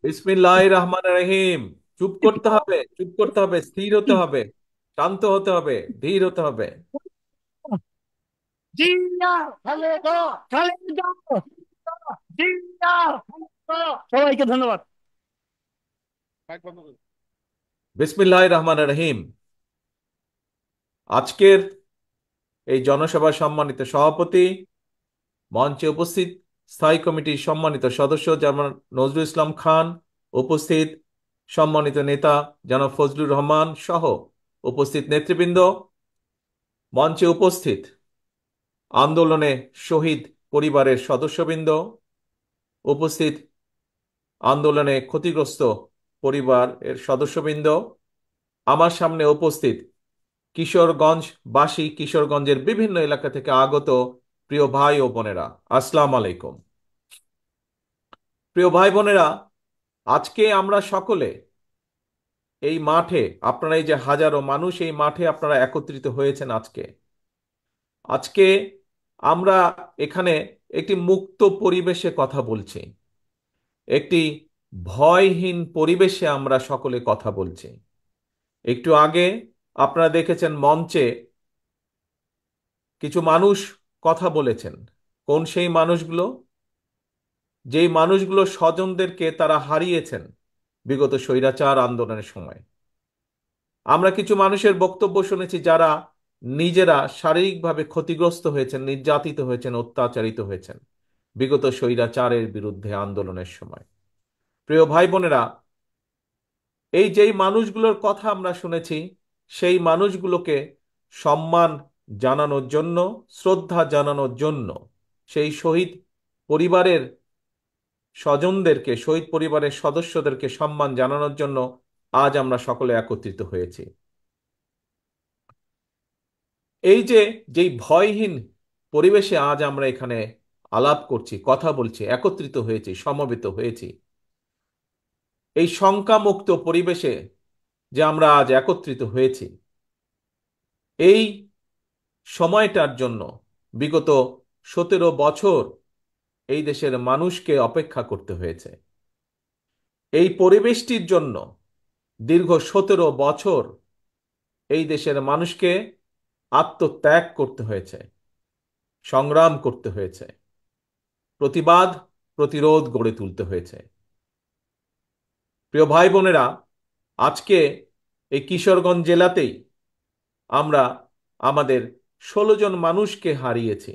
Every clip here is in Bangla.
বিসমিল্লাহির রহমানির রহিম। চুপ করতে হবে, চুপ করতে হবে, স্থির হতে হবে, শান্ত হতে হবে, ধীর হতে হবে। জিয়া খালেদা খালেদা জিয়া খালেদা। সবাইকে ধন্যবাদ। বিসমিল্লাহির রহমানির রহিম। আজকের এই জনসভার সম্মানিত সভাপতি, মঞ্চে উপস্থিত স্থায়ী কমিটির সম্মানিত সদস্য জনাব নজরুল ইসলাম খান, উপস্থিত সম্মানিত নেতা জনাব ফজলুর রহমান সহ উপস্থিত নেতৃবৃন্দ, মঞ্চে উপস্থিত আন্দোলনে শহীদ পরিবারের সদস্যবৃন্দ, উপস্থিত আন্দোলনে ক্ষতিগ্রস্ত পরিবারের সদস্যবৃন্দ, আমার সামনে উপস্থিত কিশোরগঞ্জবাসী, কিশোরগঞ্জের বিভিন্ন এলাকা থেকে আগত প্রিয় ভাই ও বোনেরা, আসসালাম আলাইকুম। প্রিয় ভাই বোনেরা, আজকে আমরা সকলে এই মাঠে, আপনারা এই যে হাজারো মানুষ এই মাঠে আপনারা একত্রিত হয়েছেন আজকে আজকে আমরা এখানে একটি মুক্ত পরিবেশে কথা বলছি, একটি ভয়হীন পরিবেশে আমরা সকলে কথা বলছি। একটু আগে আপনারা দেখেছেন মঞ্চে কিছু মানুষ কথা বলেছেন। কোন সেই মানুষগুলো? যেই মানুষগুলো স্বজনদেরকে তারা হারিয়েছেন বিগত স্বৈরাচার আন্দোলনের সময়। আমরা কিছু মানুষের বক্তব্য শুনেছি যারা নিজেরা শারীরিকভাবে ক্ষতিগ্রস্ত হয়েছেন, নির্যাতিত হয়েছেন, অত্যাচারিত হয়েছেন বিগত স্বৈরাচারের বিরুদ্ধে আন্দোলনের সময়। প্রিয় ভাই বোনেরা, এই যেই মানুষগুলোর কথা আমরা শুনেছি, সেই মানুষগুলোকে সম্মান জানানোর জন্য, শ্রদ্ধা জানানোর জন্য, সেই শহীদ পরিবারের স্বজনদেরকে, শহীদ পরিবারের সদস্যদেরকে সম্মান জানানোর জন্য আজ আমরা সকলে একত্রিত হয়েছি। এই যে যেই ভয়হীন পরিবেশে আজ আমরা এখানে আলাপ করছি, কথা বলছি, একত্রিত হয়েছি, সমবেত হয়েছি, এই শঙ্কামুক্ত পরিবেশে যে আমরা আজ একত্রিত হয়েছি, এই সময়টার জন্য বিগত 17 বছর এই দেশের মানুষকে অপেক্ষা করতে হয়েছে। এই পরিবেশটির জন্য দীর্ঘ 17 বছর এই দেশের মানুষকে আত্মত্যাগ করতে হয়েছে, সংগ্রাম করতে হয়েছে, প্রতিবাদ প্রতিরোধ গড়ে তুলতে হয়েছে। প্রিয় ভাই বোনেরা, আজকে এই কিশোরগঞ্জ জেলাতেই আমরা আমাদের 16 জন মানুষকে হারিয়েছি,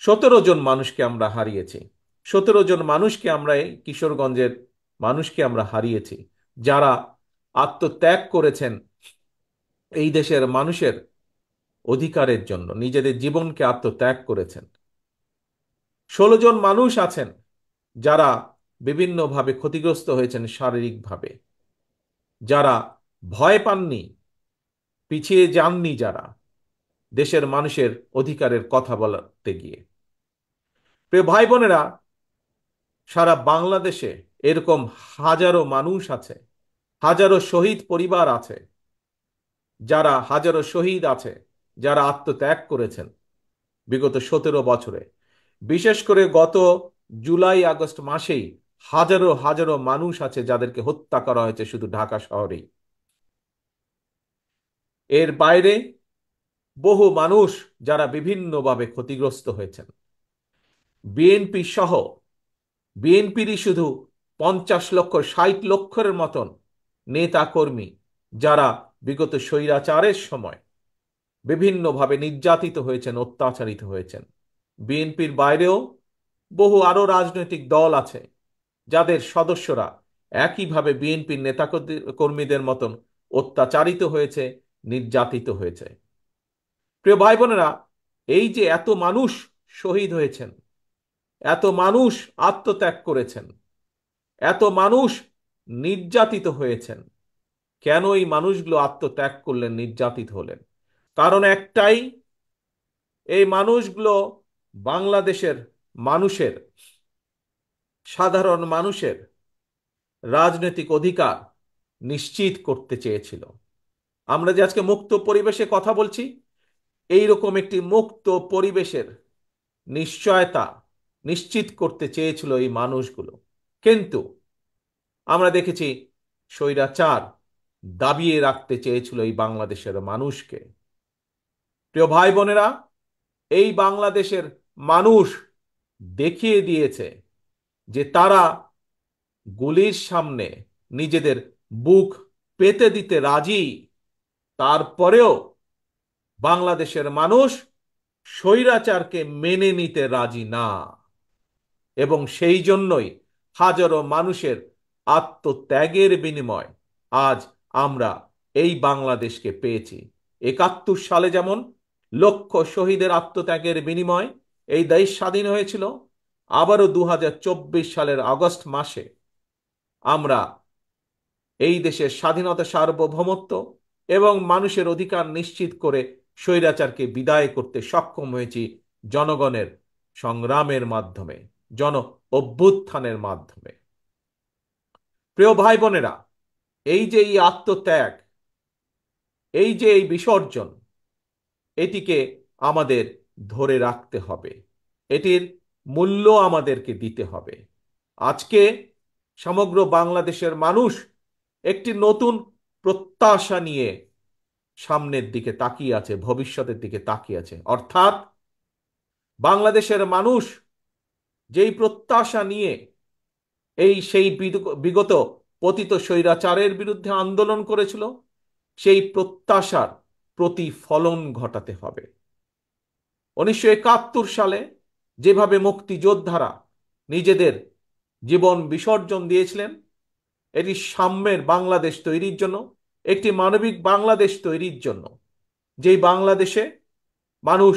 17 জন মানুষকে আমরা হারিয়েছি, 17 জন মানুষকে আমরা এই কিশোরগঞ্জের মানুষকে আমরা হারিয়েছি, যারা আত্মত্যাগ করেছেন এই দেশের মানুষের অধিকারের জন্য, নিজেদের জীবনকে আত্মত্যাগ করেছেন। 16 জন মানুষ আছেন যারা বিভিন্নভাবে ক্ষতিগ্রস্ত হয়েছেন শারীরিকভাবে, যারা ভয় পাননি, পিছিয়ে যাননি, যারা দেশের মানুষের অধিকারের কথা বলতে গিয়ে। প্রিয় ভাই বোনেরা, সারা বাংলাদেশে এরকম হাজারো মানুষ আছে, হাজারো শহীদ পরিবার আছে, যারা হাজারো শহীদ আছে, যারা আত্মত্যাগ করেছেন বিগত 17 বছরে। বিশেষ করে গত জুলাই আগস্ট মাসেই হাজারো হাজারো মানুষ আছে যাদেরকে হত্যা করা হয়েছে শুধু ঢাকা শহরেই। এর বাইরে বহু মানুষ যারা বিভিন্নভাবে ক্ষতিগ্রস্ত হয়েছেন। বিএনপি সহ, বিএনপিরই শুধু 50 লক্ষ, 60 লক্ষের মতন নেতা কর্মী যারা বিগত স্বৈরাচারের সময় বিভিন্নভাবে নির্যাতিত হয়েছেন, অত্যাচারিত হয়েছেন। বিএনপির বাইরেও বহু আরো রাজনৈতিক দল আছে যাদের সদস্যরা একইভাবে বিএনপির নেতা কর্মীদের মতন অত্যাচারিত হয়েছে, নির্যাতিত হয়েছে। প্রিয় ভাই বোনেরা, এই যে এত মানুষ শহীদ হয়েছেন, এত মানুষ আত্মত্যাগ করেছেন, এত মানুষ নির্যাতিত হয়েছেন, কেন এই মানুষগুলো আত্মত্যাগ করলেন, নির্যাতিত হলেন? কারণ একটাই, এই মানুষগুলো বাংলাদেশের মানুষের, সাধারণ মানুষের রাজনৈতিক অধিকার নিশ্চিত করতে চেয়েছিল। আমরা যে আজকে মুক্ত পরিবেশে কথা বলছি, এই রকম একটি মুক্ত পরিবেশের নিশ্চয়তা, নিশ্চিত করতে চেয়েছিল এই মানুষগুলো। কিন্তু আমরা দেখেছি স্বৈরাচার দাবিয়ে রাখতে চেয়েছিল এই বাংলাদেশের মানুষকে। প্রিয় ভাই বোনেরা, এই বাংলাদেশের মানুষ দেখিয়ে দিয়েছে যে তারা গুলির সামনে নিজেদের বুক পেতে দিতে রাজি। তারপরেও বাংলাদেশের মানুষ স্বৈরাচারকে মেনে নিতে রাজি না, এবং সেই জন্যই হাজারো মানুষের আত্মত্যাগের বিনিময় আজ আমরা এই বাংলাদেশকে পেয়েছি। ৭১ সালে যেমন লক্ষ শহীদের আত্মত্যাগের বিনিময় এই দেশ স্বাধীন হয়েছিল, আবারও ২০২৪ সালের আগস্ট মাসে আমরা এই দেশের স্বাধীনতা, সার্বভৌমত্ব এবং মানুষের অধিকার নিশ্চিত করে স্বৈরাচারকে বিদায় করতে সক্ষম হয়েছি জনগণের সংগ্রামের মাধ্যমে, জন অভ্যুত্থানের মাধ্যমে। প্রিয় ভাই বোনেরা, এই যে এই আত্মত্যাগ, এই যে এই বিসর্জন, এটিকে আমাদের ধরে রাখতে হবে, এটির মূল্য আমাদেরকে দিতে হবে। আজকে সমগ্র বাংলাদেশের মানুষ একটি নতুন প্রত্যাশা নিয়ে সামনের দিকে তাকিয়ে আছে, ভবিষ্যতের দিকে তাকিয়ে আছে। অর্থাৎ বাংলাদেশের মানুষ যেই প্রত্যাশা নিয়ে সেই বিগত পতিত স্বৈরাচারের বিরুদ্ধে আন্দোলন করেছিল, সেই প্রত্যাশার প্রতিফলন ঘটাতে হবে। ১৯৭১ সালে যেভাবে মুক্তিযোদ্ধারা নিজেদের জীবন বিসর্জন দিয়েছিলেন, এটি সাম্যের বাংলাদেশ তৈরির জন্য, একটি মানবিক বাংলাদেশ তৈরির জন্য, যেই বাংলাদেশে মানুষ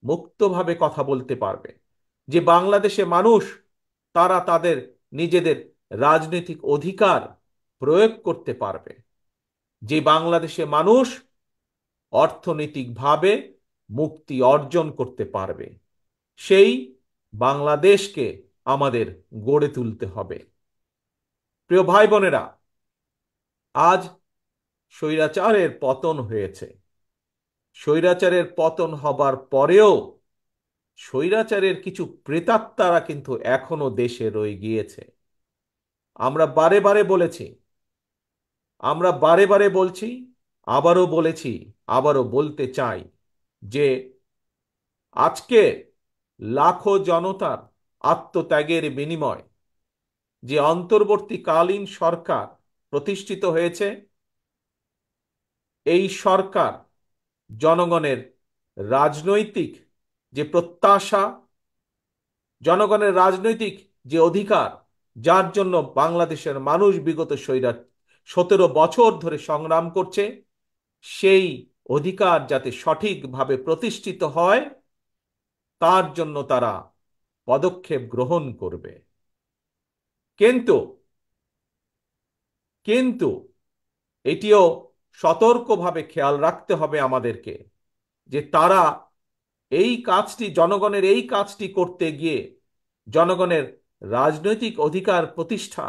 মুক্তভাবে কথা বলতে পারবে, যে বাংলাদেশে মানুষ তারা তাদের নিজেদের রাজনৈতিক অধিকার প্রয়োগ করতে পারবে, যে বাংলাদেশে মানুষ অর্থনৈতিকভাবে মুক্তি অর্জন করতে পারবে, সেই বাংলাদেশকে আমাদের গড়ে তুলতে হবে। প্রিয় ভাই বোনেরা, আজ স্বৈরাচারের পতন হয়েছে। স্বৈরাচারের পতন হবার পরেও স্বৈরাচারের কিছু প্রেতাত্মারা কিন্তু এখনো দেশে রয়ে গিয়েছে। আমরা বারে বারে বলেছি, আমরা বারে বারে বলছি, আবারও বলেছি, আবারও বলতে চাই যে আজকে লাখো জনতার আত্মত্যাগের বিনিময় যে অন্তর্বর্তীকালীন সরকার প্রতিষ্ঠিত হয়েছে, এই সরকার জনগণের রাজনৈতিক যে প্রত্যাশা, জনগণের রাজনৈতিক যে অধিকার, যার জন্য বাংলাদেশের মানুষ বিগত ১৭ বছর ধরে সংগ্রাম করছে, সেই অধিকার যাতে সঠিকভাবে প্রতিষ্ঠিত হয়, তার জন্য তারা পদক্ষেপ গ্রহণ করবে। কিন্তু কিন্তু এটিও সতর্কভাবে খেয়াল রাখতে হবে আমাদেরকে যে তারা এই কাজটি, জনগণের এই কাজটি করতে গিয়ে, জনগণের রাজনৈতিক অধিকার প্রতিষ্ঠা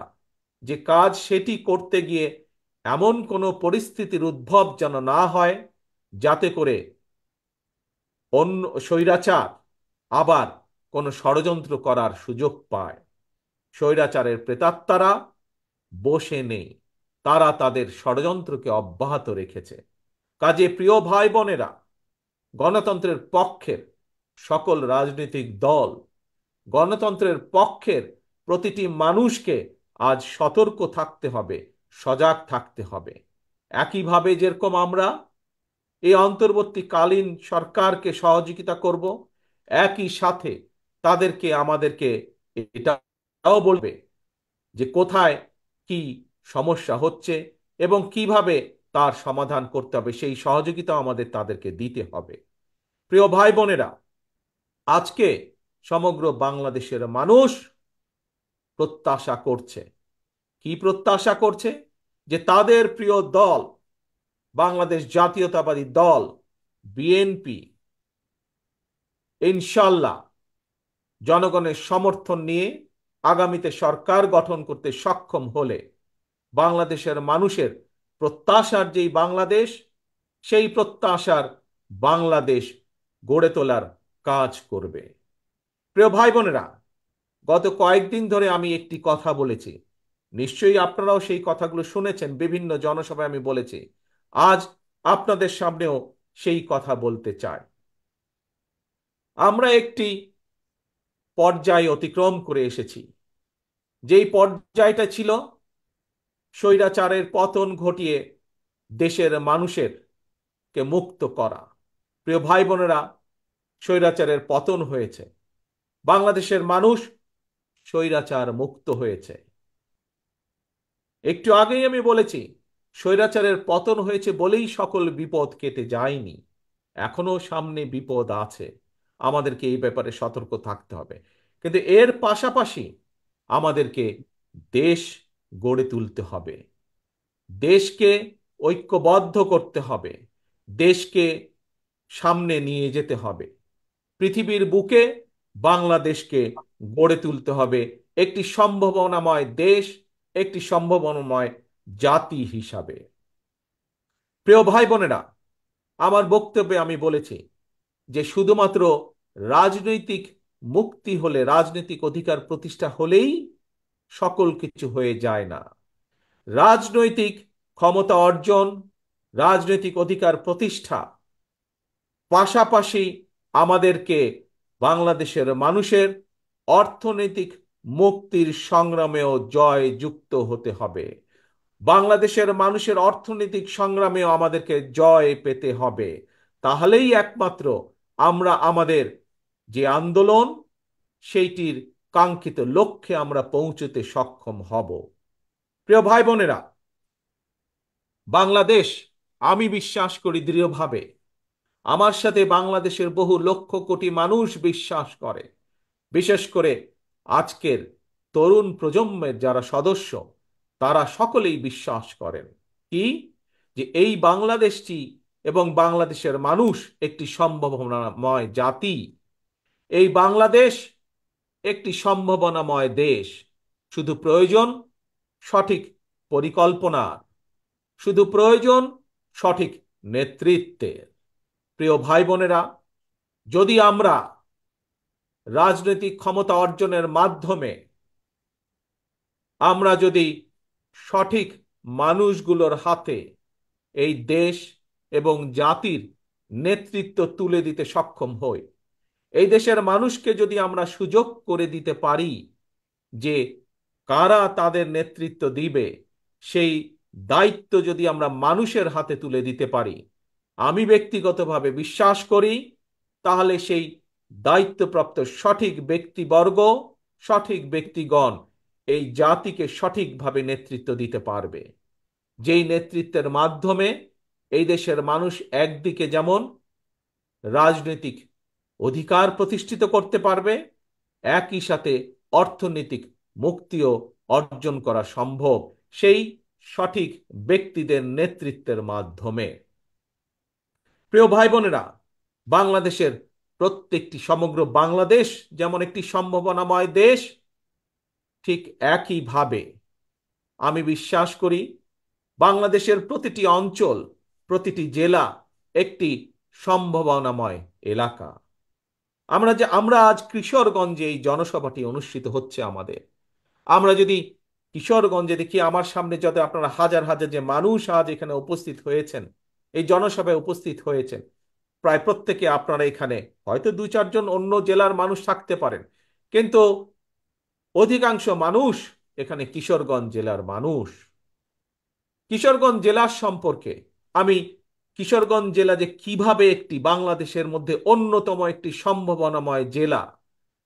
যে কাজ, সেটি করতে গিয়ে এমন কোনো পরিস্থিতির উদ্ভব যেন না হয় যাতে করে অন্য স্বৈরাচার আবার কোনো ষড়যন্ত্র করার সুযোগ পায়। স্বৈরাচারের প্রেতাত্মারা বসে নেই, তারা তাদের ষড়যন্ত্রকে অব্যাহত রেখেছে। কাজে প্রিয় ভাই বোনেরা, গণতন্ত্রের পক্ষের সকল রাজনৈতিক দল, গণতন্ত্রের পক্ষের প্রতিটি মানুষকে আজ সতর্ক থাকতে হবে, সজাগ থাকতে হবে। একইভাবে যেরকম আমরা এই অন্তর্বর্তীকালীন সরকারকে সহযোগিতা করব, একই সাথে আমাদেরকে এটাও বলবে যে কোথায় কি সমস্যা হচ্ছে এবং কিভাবে তার সমাধান করতে হবে, সেই সহযোগিতা আমাদের তাদেরকে দিতে হবে। প্রিয় ভাই বোনেরা, আজকে সমগ্র বাংলাদেশের মানুষ প্রত্যাশা করছে, কি প্রত্যাশা করছে? যে তাদের প্রিয় দল, বাংলাদেশ জাতীয়তাবাদী দল বিএনপি, ইনশাল্লাহ জনগণের সমর্থন নিয়ে আগামীতে সরকার গঠন করতে সক্ষম হলে বাংলাদেশের মানুষের প্রত্যাশার যেই বাংলাদেশ, সেই প্রত্যাশার বাংলাদেশ গড়ে তোলার কাজ করবে। প্রিয় ভাই বোনেরা, গত কয়েকদিন ধরে আমি একটি কথা বলেছি, নিশ্চয়ই আপনারাও সেই কথাগুলো শুনেছেন, বিভিন্ন জনসভায় আমি বলেছি। আজ আপনাদের সামনেও সেই কথা বলতে চাই। আমরা একটি পর্যায় অতিক্রম করে এসেছি, যেই পর্যায়টা ছিল স্বৈরাচারের পতন ঘটিয়ে দেশের মানুষের কে মুক্ত করা। প্রিয় ভাই বোনেরা, স্বৈরাচারের পতন হয়েছে, বাংলাদেশের মানুষ স্বৈরাচার মুক্ত হয়েছে। একটু আগেই আমি বলেছি, স্বৈরাচারের পতন হয়েছে বলেই সকল বিপদ কেটে যায়নি, এখনো সামনে বিপদ আছে। আমাদেরকে এই ব্যাপারে সতর্ক থাকতে হবে। কিন্তু এর পাশাপাশি আমাদেরকে দেশ গড়ে তুলতে হবে, দেশকে ঐক্যবদ্ধ করতে হবে, দেশকে সামনে নিয়ে যেতে হবে। পৃথিবীর বুকে বাংলাদেশকে গড়ে তুলতে হবে একটি সম্ভাবনাময় দেশ, একটি সম্ভাবনাময় জাতি হিসাবে। প্রিয় ভাই বোনেরা, আমার বক্তব্যে আমি বলেছি যে শুধুমাত্র রাজনৈতিক মুক্তি হলে, রাজনৈতিক অধিকার প্রতিষ্ঠা হলেই সকল কিছু হয়ে যায় না। রাজনৈতিক ক্ষমতা অর্জন, রাজনৈতিক অধিকার প্রতিষ্ঠা পাশাপাশি আমাদেরকে বাংলাদেশের মানুষের অর্থনৈতিক মুক্তির সংগ্রামেও জয় যুক্ত হতে হবে। বাংলাদেশের মানুষের অর্থনৈতিক সংগ্রামেও আমাদেরকে জয় পেতে হবে। তাহলেই একমাত্র আমরা আমাদের যে আন্দোলন, সেইটির কাঙ্ক্ষিত লক্ষ্যে আমরা পৌঁছতে সক্ষম হব। প্রিয় ভাই বোনেরা, বাংলাদেশ, আমি বিশ্বাস করি দৃঢ়ভাবে, আমার সাথে বাংলাদেশের বহু লক্ষ কোটি মানুষ বিশ্বাস করে, বিশেষ করে আজকের তরুণ প্রজন্মের যারা সদস্য, তারা সকলেই বিশ্বাস করেন কি, যে এই বাংলাদেশটি এবং বাংলাদেশের মানুষ একটি সম্ভাবনাময় জাতি। এই বাংলাদেশ একটি সম্ভাবনাময় দেশ। শুধু প্রয়োজন সঠিক পরিকল্পনা, শুধু প্রয়োজন সঠিক নেতৃত্বের। প্রিয় ভাই বোনেরা, যদি আমরা রাজনৈতিক ক্ষমতা অর্জনের মাধ্যমে আমরা যদি সঠিক মানুষগুলোর হাতে এই দেশ এবং জাতির নেতৃত্ব তুলে দিতে সক্ষম হই, এই দেশের মানুষকে যদি আমরা সুযোগ করে দিতে পারি যে কারা তাদের নেতৃত্ব দিবে, সেই দায়িত্ব যদি আমরা মানুষের হাতে তুলে দিতে পারি, আমি ব্যক্তিগতভাবে বিশ্বাস করি তাহলে সেই দায়িত্বপ্রাপ্ত সঠিক ব্যক্তিবর্গ, সঠিক ব্যক্তিগণ এই জাতিকে সঠিকভাবে নেতৃত্ব দিতে পারবে। যেই নেতৃত্বের মাধ্যমে এই দেশের মানুষ একদিকে যেমন রাজনৈতিক অধিকার প্রতিষ্ঠিত করতে পারবে, একই সাথে অর্থনৈতিক মুক্তিও অর্জন করা সম্ভব সেই সঠিক ব্যক্তিদের নেতৃত্বের মাধ্যমে। প্রিয় ভাই বোনেরা, বাংলাদেশের প্রত্যেকটি, সমগ্র বাংলাদেশ যেমন একটি সম্ভাবনাময় দেশ, ঠিক একইভাবে আমি বিশ্বাস করি বাংলাদেশের প্রতিটি অঞ্চল, প্রতিটি জেলা একটি সম্ভাবনাময় এলাকা। আমরা আজ কিশোরগঞ্জে এই জনসভাটি অনুষ্ঠিত হচ্ছে আমাদের, আমরা যদি কিশোরগঞ্জে দেখি, আমার সামনে যত আপনারা হাজার হাজার যে মানুষ আজ এখানে উপস্থিত হয়েছেন, এই জনসভায় উপস্থিত হয়েছেন, প্রায় প্রত্যেকে আপনারা এখানে, হয়তো দু চারজন অন্য জেলার মানুষ থাকতে পারেন, কিন্তু অধিকাংশ মানুষ এখানে কিশোরগঞ্জ জেলার মানুষ। কিশোরগঞ্জ জেলার সম্পর্কে আমি, কিশোরগঞ্জ জেলা যে কিভাবে একটি বাংলাদেশের মধ্যে অন্যতম একটি সম্ভাবনাময় জেলা,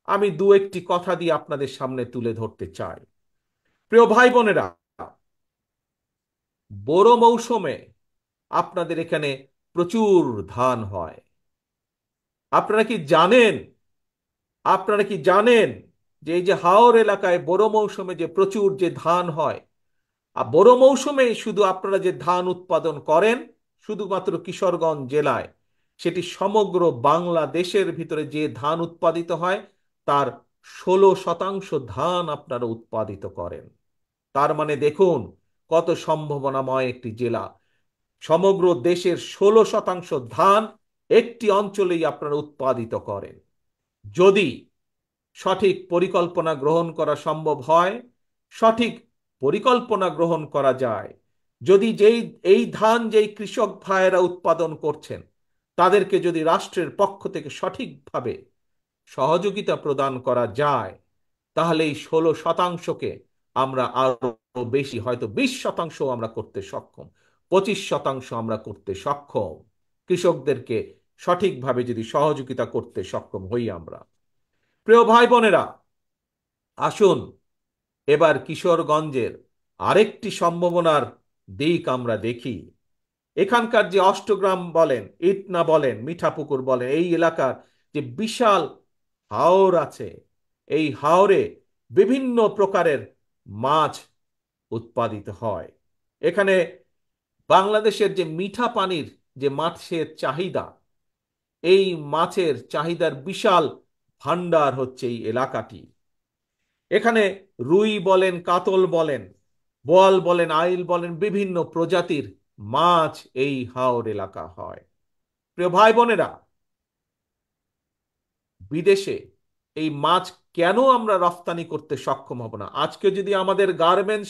আমি দু একটি কথা দিয়ে আপনাদের সামনে তুলে ধরতে চাই। প্রিয় ভাই বোনেরা, বোরো মৌসুমে আপনাদের এখানে প্রচুর ধান হয়। আপনারা কি জানেন, আপনারা কি জানেন যে এই যে হাওর এলাকায় বোরো মৌসুমে যে প্রচুর যে ধান হয়, আর বোরো মৌসুমে শুধু আপনারা যে ধান উৎপাদন করেন শুধুমাত্র কিশোরগঞ্জ জেলায়, সেটি সমগ্র বাংলাদেশের ভিতরে যে ধান উৎপাদিত হয় তার 16% ধান আপনারা উৎপাদিত করেন। তার মানে দেখুন কত সম্ভাবনাময় একটি জেলা। সমগ্র দেশের 16% ধান একটি অঞ্চলেই আপনারা উৎপাদিত করেন। যদি সঠিক পরিকল্পনা গ্রহণ করা সম্ভব হয়, সঠিক পরিকল্পনা গ্রহণ করা যায় যদি এই ধান যেই কৃষক ভাইয়েরা উৎপাদন করছেন তাদেরকে যদি রাষ্ট্রের পক্ষ থেকে সঠিকভাবে সহযোগিতা প্রদান করা যায়, তাহলে এই 16%কে আমরা আরো বেশি, হয়তো 20% আমরা করতে সক্ষম, 25% আমরা করতে সক্ষম, কৃষকদেরকে সঠিকভাবে যদি সহযোগিতা করতে সক্ষম হই আমরা। প্রিয় ভাই বোনেরা, আসুন এবার কিশোরগঞ্জের আরেকটি সম্ভাবনার দিক আমরা দেখি। এখানকার যে অষ্টগ্রাম বলেন, ইটনা বলেন, মিঠাপুকুর বলেন, এই এলাকার যে বিশাল হাওর আছে, এই হাওরে বিভিন্ন প্রকারের মাছ উৎপাদিত হয়। এখানে বাংলাদেশের যে মিঠা পানির যে মাছের চাহিদা, এই মাছের চাহিদার বিশাল ভান্ডার হচ্ছে এই এলাকাটি। এখানে রুই বলেন, কাতল বলেন, বোয়াল বলেন, আইল বলেন, বিভিন্ন প্রজাতির মাছ এই হাওর এলাকা হয়। প্রিয় ভাই বোনেরা, বিদেশে এই মাছ কেন আমরা রফতানি করতে সক্ষম হব না? আজকে যদি আমাদের গার্মেন্ট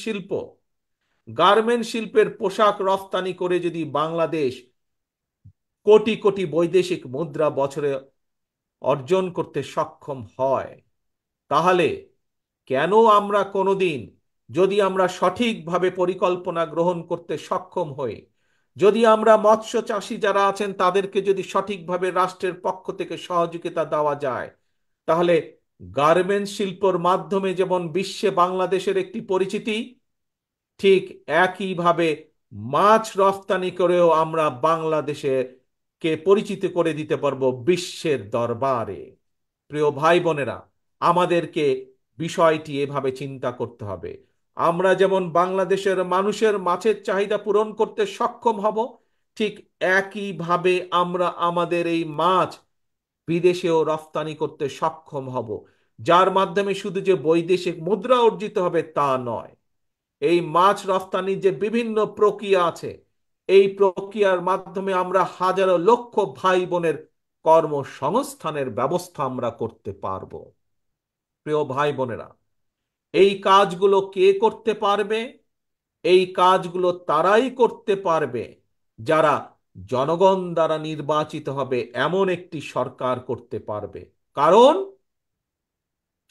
শিল্পের পোশাক রফতানি করে যদি বাংলাদেশ কোটি কোটি বৈদেশিক মুদ্রা বছরে অর্জন করতে সক্ষম হয়, তাহলে কেন আমরা কোনোদিন, যদি আমরা সঠিকভাবে পরিকল্পনা গ্রহণ করতে সক্ষম হই, যদি আমরা মৎস্য চাষী যারা আছেন তাদেরকে যদি সঠিকভাবে রাষ্ট্রের পক্ষ থেকে সহযোগিতা দেওয়া যায়, তাহলে গার্মেন্টস শিল্পর মাধ্যমে যেমন বিশ্বে বাংলাদেশের একটি পরিচিতি, ঠিক একইভাবে মাছ রফতানি করেও আমরা বাংলাদেশে কে পরিচিত করে দিতে পারবো বিশ্বের দরবারে। প্রিয় ভাই বোনেরা, আমাদেরকে বিষয়টি এভাবে চিন্তা করতে হবে। আমরা যেমন বাংলাদেশের মানুষের মাছের চাহিদা পূরণ করতে সক্ষম হব, ঠিক একইভাবে আমরা আমাদের এই মাছ বিদেশেও রফতানি করতে সক্ষম হব, যার মাধ্যমে শুধু যে বৈদেশিক মুদ্রা অর্জিত হবে তা নয়, এই মাছ রফতানির যে বিভিন্ন প্রক্রিয়া আছে, এই প্রক্রিয়ার মাধ্যমে আমরা হাজারো লক্ষ ভাই বোনের কর্মসংস্থানের ব্যবস্থা আমরা করতে পারবো। প্রিয় ভাই বোনেরা, এই কাজগুলো কে করতে পারবে? এই কাজগুলো তারাই করতে পারবে যারা জনগণ দ্বারা নির্বাচিত হবে এমন একটি সরকার করতে পারবে। কারণ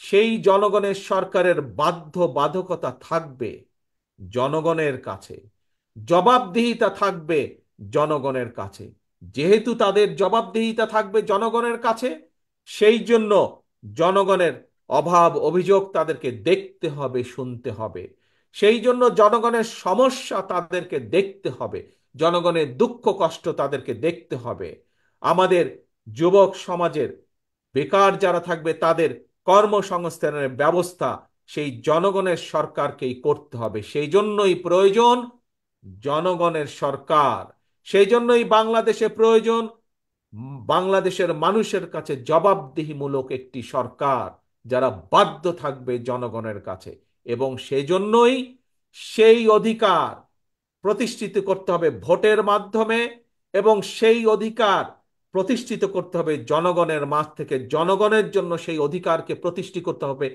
সেই জনগণের সরকারের বাধ্যবাধকতা থাকবে জনগণের কাছে, জবাবদিহিতা থাকবে জনগণের কাছে। যেহেতু তাদের জবাবদিহিতা থাকবে জনগণের কাছে, সেই জন্য জনগণের অভাব অভিযোগ তাদেরকে দেখতে হবে, শুনতে হবে। সেই জন্য জনগণের সমস্যা তাদেরকে দেখতে হবে, জনগণের দুঃখ কষ্ট তাদেরকে দেখতে হবে। আমাদের যুবক সমাজের বেকার যারা থাকবে তাদের কর্মসংস্থানের ব্যবস্থা সেই জনগণের সরকারকেই করতে হবে। সেই জন্যই প্রয়োজন জনগণের সরকার। সেই জন্যই বাংলাদেশে প্রয়োজন বাংলাদেশের মানুষের কাছে জবাবদিহিমূলক একটি সরকার, যারা বাধ্য থাকবে জনগণের কাছে। এবং সেই জন্যই সেই অধিকার প্রতিষ্ঠিত করতে হবে ভোটের মাধ্যমে, এবং সেই অধিকার প্রতিষ্ঠিত করতে হবে জনগণের মাঝ থেকে। জনগণের জন্য সেই অধিকারকে প্রতিষ্ঠিত করতে হবে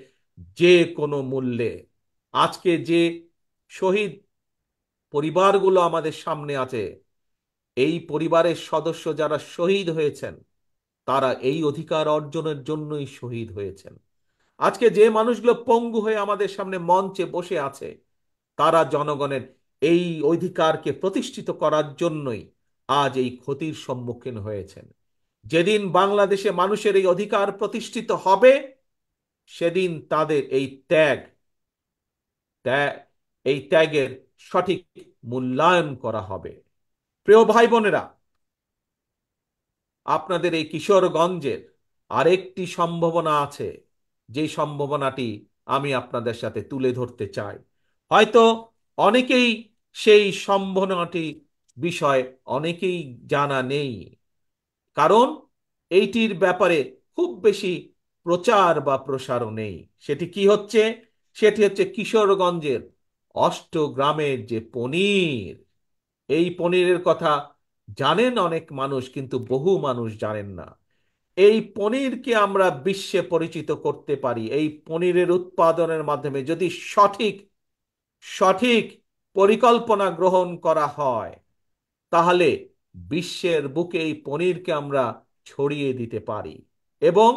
যে কোনো মূল্যে। আজকে যে শহীদ পরিবারগুলো আমাদের সামনে আছে, এই পরিবারের সদস্য যারা শহীদ হয়েছেন, তারা এই অধিকার অর্জনের জন্যই শহীদ হয়েছেন। আজকে যে মানুষগুলো পঙ্গু হয়ে আমাদের সামনে মঞ্চে বসে আছে, তারা জনগণের এই অধিকারকে প্রতিষ্ঠিত করার জন্যই আজ এই ক্ষতির সম্মুখীন হয়েছেন। যেদিন বাংলাদেশে মানুষের এই অধিকার প্রতিষ্ঠিত হবে, সেদিন তাদের ত্যাগ এই ত্যাগের সঠিক মূল্যায়ন করা হবে। প্রিয় ভাই বোনেরা, আপনাদের এই কিশোরগঞ্জের আরেকটি সম্ভাবনা আছে, যে সম্ভাবনাটি আমি আপনাদের সাথে তুলে ধরতে চাই। হয়তো অনেকেই সেই সম্ভাবনাটি বিষয় অনেকেই জানা নেই, কারণ এইটির ব্যাপারে খুব বেশি প্রচার বা প্রসারও নেই। সেটি কি হচ্ছে? সেটি হচ্ছে কিশোরগঞ্জের অষ্টগ্রামের যে পনির। এই পনিরের কথা জানেন অনেক মানুষ, কিন্তু বহু মানুষ জানেন না। এই পনিরকে আমরা বিশ্বে পরিচিত করতে পারি, এই পনিরের উৎপাদনের মাধ্যমে যদি সঠিক সঠিক পরিকল্পনা গ্রহণ করা হয়, তাহলে বিশ্বের বুকে এই পনিরকে আমরা ছড়িয়ে দিতে পারি। এবং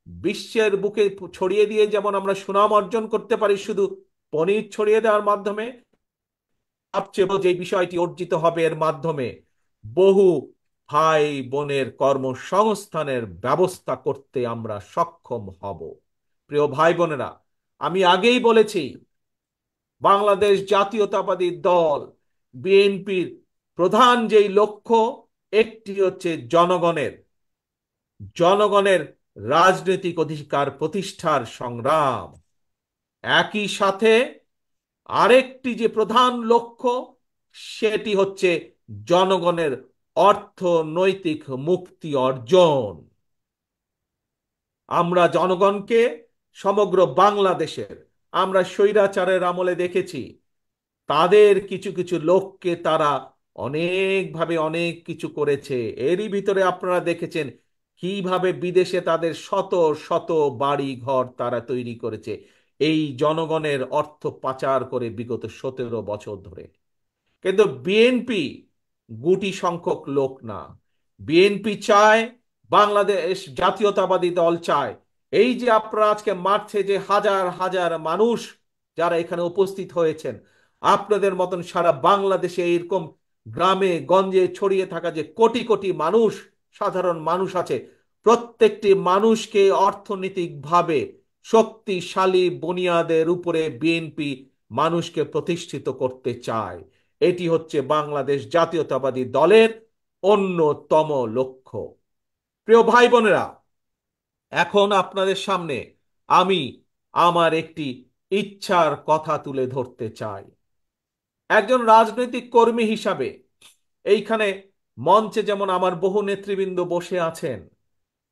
বিশ্বের বুকে ছড়িয়ে দিয়ে যেমন আমরা সুনাম অর্জন করতে পারি শুধু পনির ছড়িয়ে দেওয়ার মাধ্যমে, সবচেয়ে বড় যে বিষয়টি অর্জিত হবে এর মাধ্যমে, বহু ভাই বোনের কর্মসংস্থানের ব্যবস্থা করতে আমরা সক্ষম হব। প্রিয় ভাই বোনেরা, আমি আগেই বলেছি, বাংলাদেশ জাতীয়তাবাদী দল বিএনপির প্রধান যেই লক্ষ্য, একটি হচ্ছে জনগণের জনগণের রাজনৈতিক অধিকার প্রতিষ্ঠার সংগ্রাম। একই সাথে আরেকটি যে প্রধান লক্ষ্য, সেটি হচ্ছে জনগণের অর্থনৈতিক মুক্তি অর্জন। আমরা জনগণকে সমগ্র বাংলাদেশের, আমরা স্বৈরাচারের আমলে দেখেছি তাদের কিছু কিছু লোককে তারা অনেকভাবে অনেক কিছু করেছে। এরই ভিতরে আপনারা দেখেছেন কিভাবে বিদেশে তাদের শত শত বাড়ি ঘর তারা তৈরি করেছে, এই জনগণের অর্থ পাচার করে বিগত 17 বছর ধরে। কিন্তু বিএনপি গুটি সংখ্যক লোক না। বিএনপি চায়, বাংলাদেশ জাতীয়তাবাদী দল চায়, এই যে আপনারা আজকে মাঠে যে হাজার হাজার মানুষ যারা এখানে উপস্থিত হয়েছেন, আপনাদের মতন সারা বাংলাদেশে এরকম গ্রামে গঞ্জে ছড়িয়ে থাকা যে কোটি কোটি মানুষ, সাধারণ মানুষ আছে, প্রত্যেকটি মানুষকে অর্থনৈতিকভাবে শক্তিশালী বুনিয়াদের উপরে বিএনপি মানুষকে প্রতিষ্ঠিত করতে চায়। এটি হচ্ছে বাংলাদেশ জাতীয়তাবাদী দলের অন্যতম লক্ষ্য। প্রিয় ভাই বোনেরা, এখন আপনাদের সামনে আমি আমার একটি ইচ্ছার কথা তুলে ধরতে চাই। একজন রাজনৈতিক কর্মী হিসাবে এইখানে মঞ্চে যেমন আমার বহু নেতৃবৃন্দ বসে আছেন,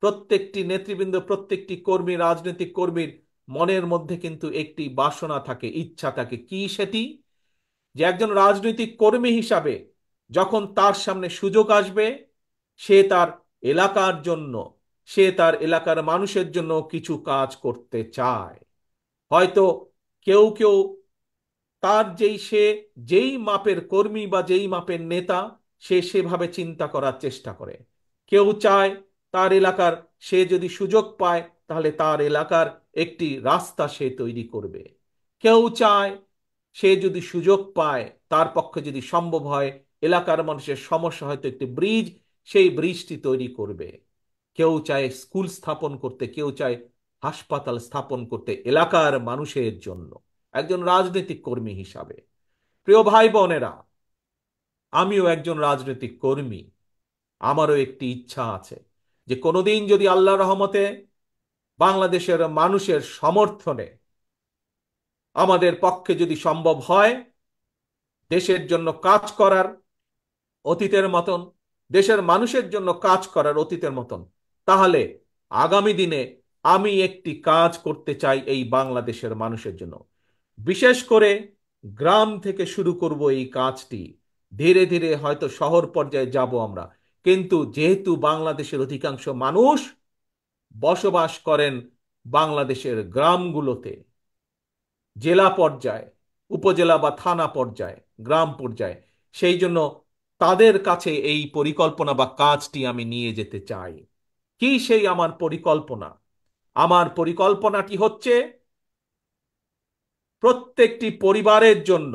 প্রত্যেকটি নেতৃবৃন্দ, প্রত্যেকটি কর্মী, রাজনৈতিক কর্মীর মনের মধ্যে কিন্তু একটি বাসনা থাকে, ইচ্ছা থাকে। কি সেটি? যে একজন রাজনৈতিক কর্মী হিসাবে যখন তার সামনে সুযোগ আসবে, সে তার এলাকার জন্য, সে তার এলাকার মানুষের জন্য কিছু কাজ করতে চায়। হয়তো কেউ কেউ তার যেই মাপের কর্মী বা যেই মাপের নেতা, সে সেভাবে চিন্তা করার চেষ্টা করে। কেউ চায় তার এলাকার, সে যদি সুযোগ পায় তাহলে তার এলাকার একটি রাস্তা সে তৈরি করবে। কেউ চায় সে যদি সুযোগ পায়, তার পক্ষে যদি সম্ভব হয়, এলাকার মানুষের সমস্যা হয়তো একটি ব্রিজ, সেই ব্রিজটি তৈরি করবে। কেউ চায় স্কুল স্থাপন করতে, কেউ চায় হাসপাতাল স্থাপন করতে এলাকার মানুষের জন্য। একজন রাজনৈতিক কর্মী হিসাবে, প্রিয় ভাই বোনেরা, আমিও একজন রাজনৈতিক কর্মী। আমারও একটি ইচ্ছা আছে যে কোনোদিন যদি আল্লাহর রহমতে বাংলাদেশের মানুষের সমর্থনে আমাদের পক্ষে যদি সম্ভব হয় দেশের জন্য কাজ করার অতীতের মতন, দেশের মানুষের জন্য কাজ করার অতীতের মতন, তাহলে আগামী দিনে আমি একটি কাজ করতে চাই এই বাংলাদেশের মানুষের জন্য। বিশেষ করে গ্রাম থেকে শুরু করব এই কাজটি। ধীরে ধীরে হয়তো শহর পর্যায়ে যাব আমরা, কিন্তু যেহেতু বাংলাদেশের অধিকাংশ মানুষ বসবাস করেন বাংলাদেশের গ্রামগুলোতে, জেলা পর্যায়ে, উপজেলা বা থানা পর্যায়ে, গ্রাম পর্যায়ে, সেই জন্য তাদের কাছে এই পরিকল্পনা বা কাজটি আমি নিয়ে যেতে চাই। কি সেই আমার পরিকল্পনা? আমার পরিকল্পনাটি হচ্ছে প্রত্যেকটি পরিবারের জন্য,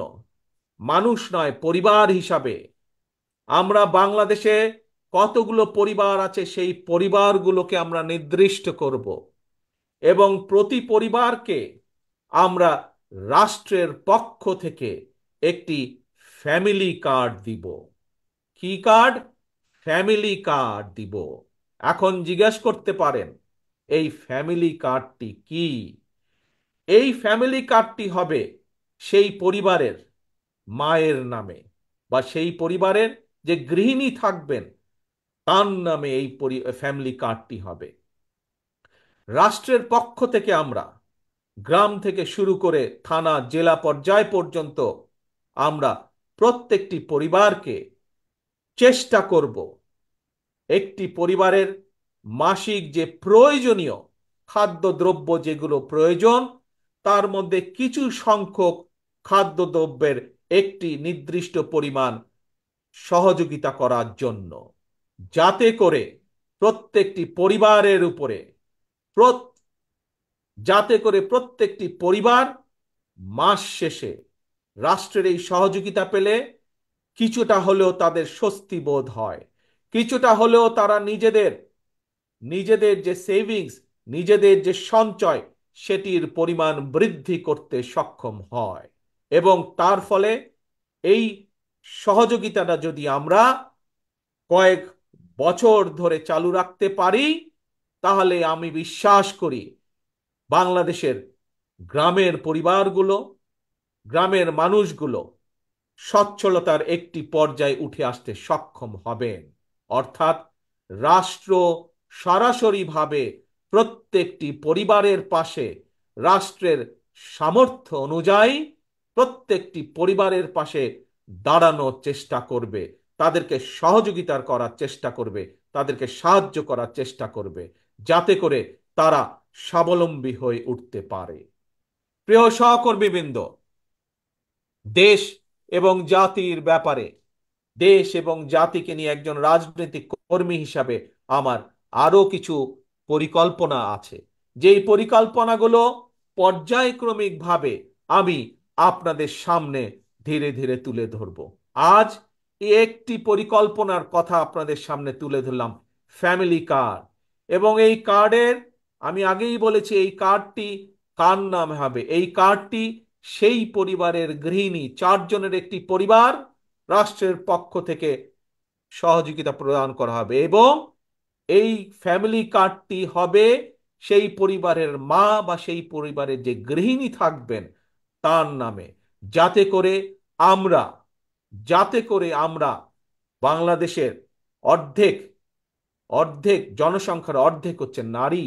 মানুষ নয়, পরিবার হিসাবে আমরা বাংলাদেশে কতগুলো পরিবার আছে সেই পরিবারগুলোকে আমরা নির্দিষ্ট করব এবং প্রতি পরিবারকে আমরা রাষ্ট্রের পক্ষ থেকে একটি ফ্যামিলি কার্ড দিব। কি কার্ড? ফ্যামিলি কার্ড দিব। এখন জিজ্ঞেস করতে পারেন এই ফ্যামিলি কার্ডটি কি? এই ফ্যামিলি কার্ডটি হবে সেই পরিবারের মায়ের নামে, বা সেই পরিবারের যে গৃহিণী থাকবেন তার নামে এই ফ্যামিলি কার্ডটি হবে। রাষ্ট্রের পক্ষ থেকে আমরা গ্রাম থেকে শুরু করে থানা জেলা পর্যায় পর্যন্ত আমরা প্রত্যেকটি পরিবারকে চেষ্টা করব একটি পরিবারের মাসিক যে প্রয়োজনীয় খাদ্যদ্রব্য যেগুলো প্রয়োজন, তার মধ্যে কিছু সংখ্যক খাদ্যদ্রব্যের একটি নির্দিষ্ট পরিমাণ সহযোগিতা করার জন্য, যাতে করে প্রত্যেকটি পরিবারের উপরে যাতে করে প্রত্যেকটি পরিবার মাস শেষে রাষ্ট্রের এই সহযোগিতা পেলে কিছুটা হলেও তাদের স্বস্তি বোধ হয়, কিছুটা হলেও তারা নিজেদের নিজেদের যে সেভিংস, নিজেদের যে সঞ্চয়, সেটির পরিমাণ বৃদ্ধি করতে সক্ষম হয়। এবং তার ফলে এই সহযোগিতাটা যদি আমরা কয়েক বছর ধরে চালু রাখতে পারি, তাহলে আমি বিশ্বাস করি বাংলাদেশের গ্রামের পরিবারগুলো, গ্রামের মানুষগুলো সচ্ছলতার একটি পর্যায়ে উঠে আসতে সক্ষম হবেন। অর্থাৎ রাষ্ট্র সরাসরিভাবে প্রত্যেকটি পরিবারের পাশে, রাষ্ট্রের সামর্থ্য অনুযায়ী প্রত্যেকটি পরিবারের পাশে দাঁড়ানোর চেষ্টা করবে, তাদেরকে সহযোগিতার করার চেষ্টা করবে, তাদেরকে সাহায্য করার চেষ্টা করবে, যাতে করে তারা স্বাবলম্বী হয়ে উঠতে পারে। প্রিয় সহকর্মীবৃন্দ, দেশ এবং জাতির ব্যাপারে, দেশ এবং জাতিকে নিয়ে একজন রাজনৈতিক কর্মী হিসাবে আমার আরো কিছু পরিকল্পনা আছে, যেই পরিকল্পনাগুলো পর্যায়ক্রমিকভাবে আমি আপনাদের সামনে ধীরে ধীরে তুলে ধরব। আজ একটি পরিকল্পনার কথা আপনাদের সামনে তুলে ধরলাম, ফ্যামিলি কার্ড। এবং এই কার্ডের, আমি আগেই বলেছি, এই কার্ডটি কার নামে হবে? এই কার্ডটি সেই পরিবারের গৃহিণী, চারজনের একটি পরিবার, রাষ্ট্রের পক্ষ থেকে সহযোগিতা প্রদান করা হবে। এবং এই ফ্যামিলি কার্ডটি হবে সেই পরিবারের মা বা সেই পরিবারের যে গৃহিণী থাকবেন তার নামে, যাতে করে আমরা যাতে করে আমরা বাংলাদেশের অর্ধেক অর্ধেক জনসংখ্যার অর্ধেক হচ্ছে নারী,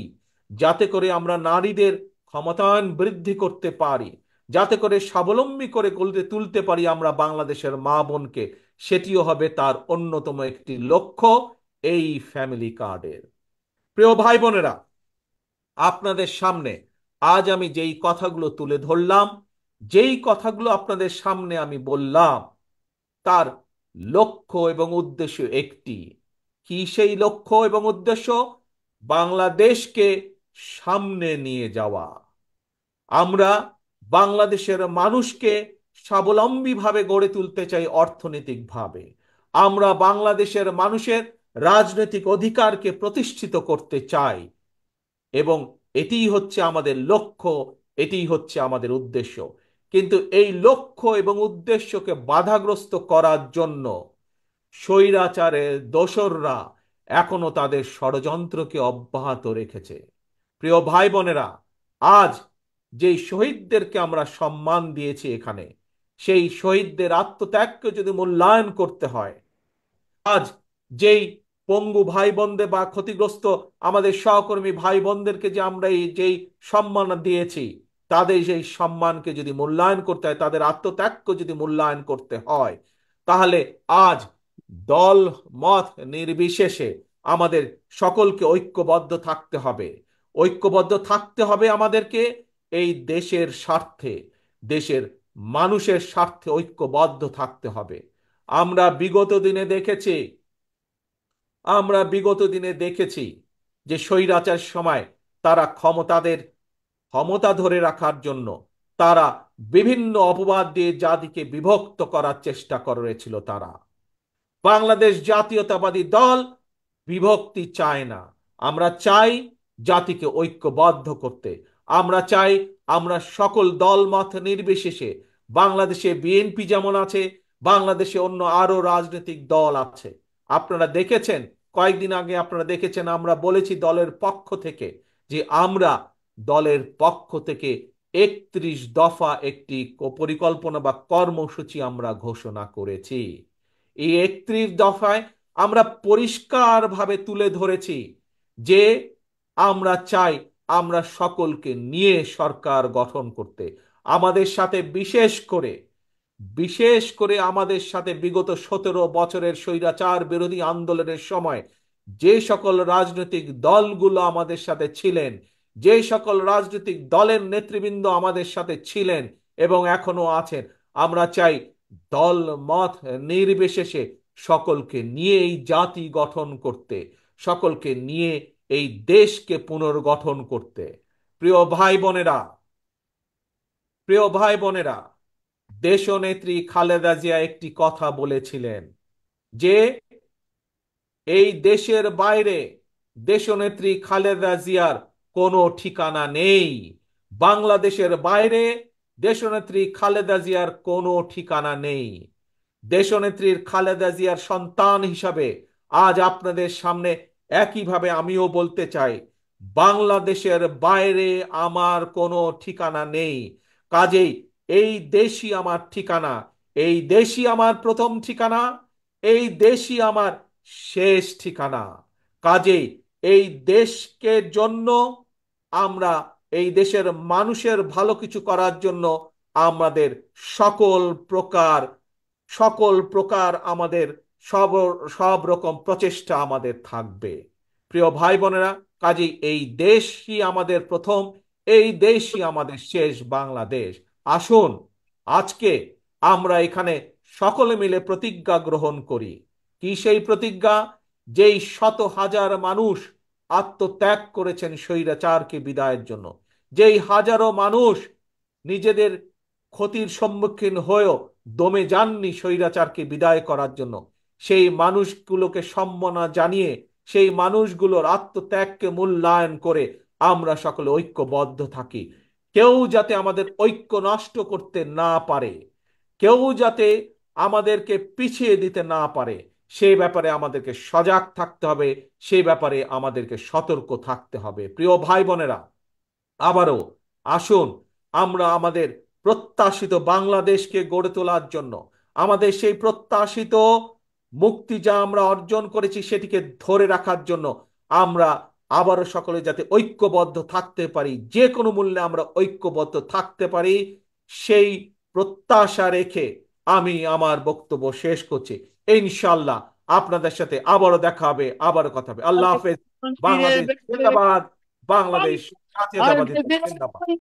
যাতে করে আমরা নারীদের ক্ষমতায়ন বৃদ্ধি করতে পারি, যাতে করে স্বাবলম্বী করে গড়ে তুলতে পারি আমরা বাংলাদেশের মা বোনকে, সেটিও হবে তার অন্যতম একটি লক্ষ্য এই ফ্যামিলি কার্ডের। প্রিয় ভাই বোনেরা, আপনাদের সামনে আজ আমি যেই কথাগুলো তুলে ধরলাম, যেই কথাগুলো আপনাদের সামনে আমি বললাম, তার লক্ষ্য এবং উদ্দেশ্য একটি। কি সেই লক্ষ্য এবং উদ্দেশ্য? বাংলাদেশকে সামনে নিয়ে যাওয়া। আমরা বাংলাদেশের মানুষকে স্বাবলম্বীভাবে গড়ে তুলতে চাই অর্থনৈতিকভাবে। আমরা বাংলাদেশের মানুষের রাজনৈতিক অধিকারকে প্রতিষ্ঠিত করতে চাই। এবং এটিই হচ্ছে আমাদের লক্ষ্য, এটিই হচ্ছে আমাদের উদ্দেশ্য। কিন্তু এই লক্ষ্য এবং উদ্দেশ্যকে বাধাগ্রস্ত করার জন্য স্বৈরাচারের দোসররা এখনো তাদের ষড়যন্ত্রকে অব্যাহত রেখেছে। প্রিয় ভাই বোনেরা, আজ যেই শহীদদেরকে আমরা সম্মান দিয়েছি এখানে, সেই শহীদদের আত্মত্যাগকে যদি মূল্যায়ন করতে হয়, আজ যেই পঙ্গু ভাই বোনদের বা ক্ষতিগ্রস্ত আমাদের সহকর্মী ভাই বোনদেরকে যে আমরা এই যেই সম্মান দিয়েছি, তাদের সেই সম্মানকে যদি মূল্যায়ন করতে হয়, তাদের আত্মত্যাগকে যদি মূল্যায়ন করতে হয়, তাহলে আজ দল মত নির্বিশেষে আমাদের সকলকে ঐক্যবদ্ধ থাকতে হবে। ঐক্যবদ্ধ থাকতে হবে আমাদেরকে এই দেশের স্বার্থে, দেশের মানুষের স্বার্থে ঐক্যবদ্ধ থাকতে হবে। আমরা বিগত দিনে দেখেছি আমরা বিগত দিনে দেখেছি যে স্বৈরাচার সময় তারা ক্ষমতা ধরে রাখার জন্য তারা বিভিন্ন অপবাদ দিয়ে জাতিকে বিভক্ত করার চেষ্টা করেছিল। তারা, বাংলাদেশ জাতীয়তাবাদী দল বিভক্তি চায় না। আমরা চাই জাতিকে ঐক্যবদ্ধ করতে। আমরা চাই আমরা সকল দলমত নির্বিশেষে, বাংলাদেশে বিএনপি যেমন আছে, বাংলাদেশে অন্য আরো রাজনৈতিক দল আছে। আপনারা দেখেছেন, কয়েকদিন আগে আপনারা দেখেছেন, আমরা বলেছি দলের পক্ষ থেকে যে আমরা দলের পক্ষ থেকে 31 দফা একটি পরিকল্পনা বা কর্মসূচি আমরা ঘোষণা করেছি। এই 31 দফায় আমরা পরিষ্কারভাবে তুলে ধরেছি যে আমরা চাই আমরা সকলকে নিয়ে সরকার গঠন করতে। আমাদের সাথে বিশেষ করে আমাদের সাথে বিগত 17 বছরের স্বৈরাচার বিরোধী আন্দোলনের সময় যে সকল রাজনৈতিক দলগুলো আমাদের সাথে ছিলেন, যে সকল রাজনৈতিক দলের নেতৃবৃন্দ আমাদের সাথে ছিলেন এবং এখনো আছেন, আমরা চাই দল মত নির্বিশেষে সকলকে নিয়ে এই জাতি গঠন করতে, সকলকে নিয়ে এই দেশকে পুনর্গঠন করতে। প্রিয় ভাই বোনেরা, প্রিয় ভাই বোনেরা, দেশনেত্রী খালেদা জিয়া একটি কথা বলেছিলেন যে এই দেশের বাইরে দেশনেত্রী খালেদা জিয়ার কোনো ঠিকানা নেই। বাংলাদেশের বাইরে দেশনেত্রী খালেদা জিয়ার কোনো ঠিকানা নেই। দেশনেত্রীর খালেদা জিয়ার সন্তান হিসাবে আজ আপনাদের সামনে একইভাবে আমিও বলতে চাই, বাংলাদেশের বাইরে আমার কোনো ঠিকানা নেই। কাজেই এই দেশই আমার ঠিকানা, এই দেশই আমার প্রথম ঠিকানা, এই দেশই আমার শেষ ঠিকানা। কাজেই এই দেশকে জন্য আমরা, এই দেশের মানুষের ভালো কিছু করার জন্য আমাদের সকল প্রকার সকল প্রকার আমাদের সব সব রকম প্রচেষ্টা আমাদের থাকবে। প্রিয় ভাই বোনেরা, কাজেই এই দেশই আমাদের প্রথম, এই দেশই আমাদের শেষ বাংলাদেশ। আসুন আজকে আমরা এখানে সকলে মিলে প্রতিজ্ঞা গ্রহণ করি। কি সেই প্রতিজ্ঞা? যেই শত হাজার মানুষ আত্মত্যাগ করেছেন স্বৈরাচারকে বিদায়ের জন্য, যেই হাজারো মানুষ নিজেদের ক্ষতির সম্মুখীন হয়েও দমে যাননি স্বৈরাচারকে বিদায় করার জন্য, সেই মানুষগুলোকে সম্মাননা জানিয়ে, সেই মানুষগুলোর আত্মত্যাগকে মূল্যায়ন করে আমরা সকলে ঐক্যবদ্ধ থাকি। কেউ যাতে আমাদের ঐক্য নষ্ট করতে না পারে, কেউ যাতে আমাদেরকে পিছিয়ে দিতে না পারে, সেই ব্যাপারে আমাদেরকে সজাগ থাকতে হবে, সেই ব্যাপারে আমাদেরকে সতর্ক থাকতে হবে। প্রিয় ভাই বোনেরা, আবারও আসুন আমরা আমাদের প্রত্যাশিত বাংলাদেশকে গড়ে তোলার জন্য, আমাদের সেই প্রত্যাশিত মুক্তি যা আমরা অর্জন করেছি সেটিকে ধরে রাখার জন্য আমরা আবারও সকলে যাতে ঐক্যবদ্ধ থাকতে পারি, যে কোনো মূল্যে আমরা ঐক্যবদ্ধ থাকতে পারি, সেই প্রত্যাশা রেখে আমি আমার বক্তব্য শেষ করছি। ইনশাল্লাহ আপনাদের সাথে আবারও দেখা হবে, আবারও কথা হবে। আল্লাহ হাফেজ। বাংলাদেশ জিন্দাবাদ। বাংলাদেশ জাতীয়তাবাদী দল জিন্দাবাদ।